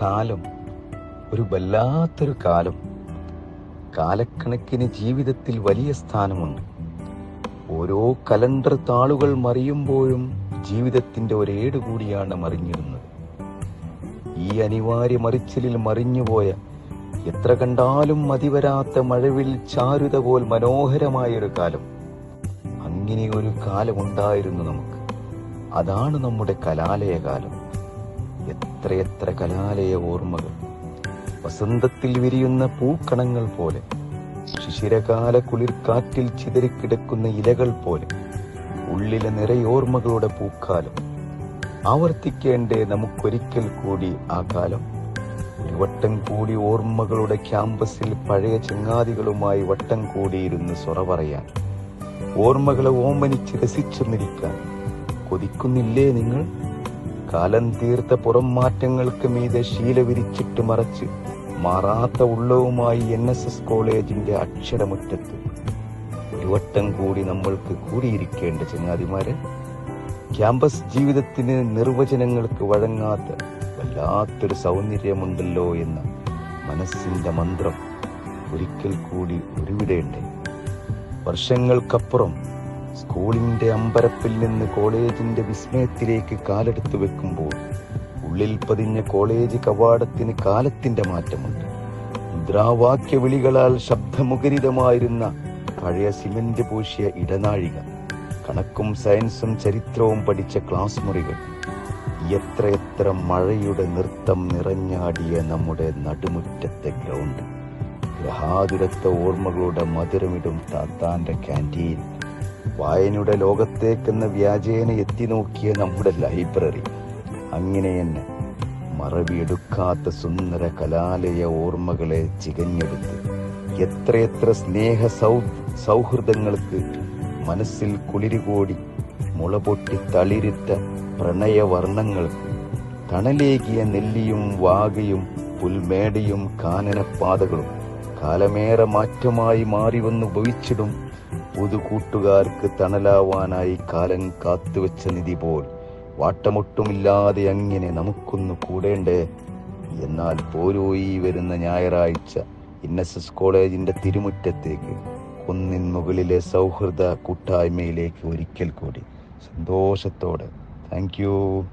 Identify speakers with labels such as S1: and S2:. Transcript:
S1: കാലം ഒരു വല്ലാത്തൊരു കാലം. കാലക്കണക്കിന് ജീവിതത്തിൽ വലിയ സ്ഥാനമുണ്ട്. ഓരോ കലണ്ടർ താളുകൾ മറിയുമ്പോഴും ജീവിതത്തിന്റെ ഒരേട് കൂടിയാണ് മറിഞ്ഞിരുന്നത്. ഈ അനിവാര്യ മറിച്ചിലിൽ മറിഞ്ഞുപോയ എത്ര കണ്ടാലും മതിവരാത്ത മഴവിൽ ചാരുത പോൽ മനോഹരമായൊരു കാലം. അങ്ങനെ ഒരു കാലമുണ്ടായിരുന്നു നമുക്ക്. അതാണ് നമ്മുടെ കലാലയ കാലം. എത്രയെത്ര കലാലയ ഓർമ്മകൾ. വസന്തത്തിൽ വിരിയുന്ന പൂക്കണങ്ങൾ പോലെ, ശിശിരകാല കുളിർക്കാറ്റിൽ ചിതറിക്കിടക്കുന്ന ഇലകൾ പോലെ, ഉള്ളിലെ നിറയോർമ്മകളുടെ പൂക്കാലം. ആവർത്തിക്കേണ്ടേ നമുക്കൊരിക്കൽ കൂടി ആ കാലം. ഒരു വട്ടം കൂടി ഓർമ്മകളുടെ ക്യാമ്പസിൽ പഴയ ചങ്ങാതികളുമായി വട്ടം കൂടിയിരുന്ന് സൊറ പറയാൻ, ഓർമ്മകളെ ഓമനിച്ച് രസിച്ചെന്നിരിക്കാൻ കൊതിക്കുന്നില്ലേ നിങ്ങൾ? കാലം തീർത്ത പുറം മാറ്റങ്ങൾക്ക് മീതെ ശീല വിരിച്ചിട്ട് മറച്ച് മാറാത്ത ഉള്ളവുമായി NSS കോളേജിന്റെ അക്ഷരമുറ്റത്ത് ഒരു വട്ടം കൂടി നമ്മൾക്ക് കൂടിയിരിക്കേണ്ട ചങ്ങാതിമാരെ. ക്യാമ്പസ് ജീവിതത്തിന് നിർവചനങ്ങൾക്ക് വഴങ്ങാത്ത വല്ലാത്തൊരു സൗന്ദര്യമുണ്ടല്ലോ എന്ന മനസ്സിന്റെ മന്ത്രം ഒരിക്കൽ കൂടി ഉരുവിടേണ്ടേ? വർഷങ്ങൾക്കപ്പുറം സ്കൂളിന്റെ അമ്പരപ്പിൽ നിന്ന് കോളേജിന്റെ വിസ്മയത്തിലേക്ക് കാലെടുത്തു വെക്കുമ്പോൾ ഉള്ളിൽ പതിഞ്ഞ കോളേജ് കവാടത്തിന് കാലത്തിന്റെ മാറ്റമുണ്ട്. മുദ്രാവാക്യ വിളികളാൽ ശബ്ദമുഖരിതമായിരുന്ന പഴയ സിമന്റ് പൂശിയ ഇടനാഴിക, കണക്കും സയൻസും ചരിത്രവും പഠിച്ച ക്ലാസ് മുറികൾ, എത്രയെത്ര മഴയുടെ നൃത്തം നിറഞ്ഞാടിയ നമ്മുടെ നടുമുറ്റത്തെ ഗ്രൗണ്ട്, ഗ്രഹാതുരത്ത ഓർമ്മകളുടെ മധുരമിടും താത്താന്റെ ക്യാൻറ്റീൻ, വായനയുടെ ലോകത്തേക്കെന്ന വ്യാജേന എത്തി നോക്കിയ നമ്മുടെ ലൈബ്രറി, അങ്ങനെ തന്നെ മറവിയെടുക്കാത്ത സുന്ദര കലാലയ ഓർമ്മകളെ ചികഞ്ഞെടുത്ത് എത്രയെത്ര സ്നേഹ സൗഹൃദങ്ങൾക്ക് മനസ്സിൽ കുളിരുകോടി മുളപൊട്ടി തളിരിട്ട പ്രണയവർണ്ണങ്ങൾക്ക് തണലേകിയ നെല്ലിയും വാകയും പുൽമേടയും കാനനപ്പാതകളും കാലമേറെ മാറ്റമായി മാറിവന്ന് ഭവിച്ചിടും പുതുകൂട്ടുകാർക്ക് തണലാവാനായി കാലം കാത്തുവെച്ച നിധി പോൽ വാട്ടമൊട്ടുമില്ലാതെ അങ്ങനെ നമുക്കൊന്ന് കൂടേണ്ടേ? എന്നാൽ പോരോയി വരുന്ന ഞായറാഴ്ച NSS കോളേജിന്റെ തിരുമുറ്റത്തേക്ക് കുന്നിൻ മുകളിലെ സൗഹൃദ കൂട്ടായ്മയിലേക്ക് ഒരിക്കൽ കൂടി സന്തോഷത്തോടെ താങ്ക് യു.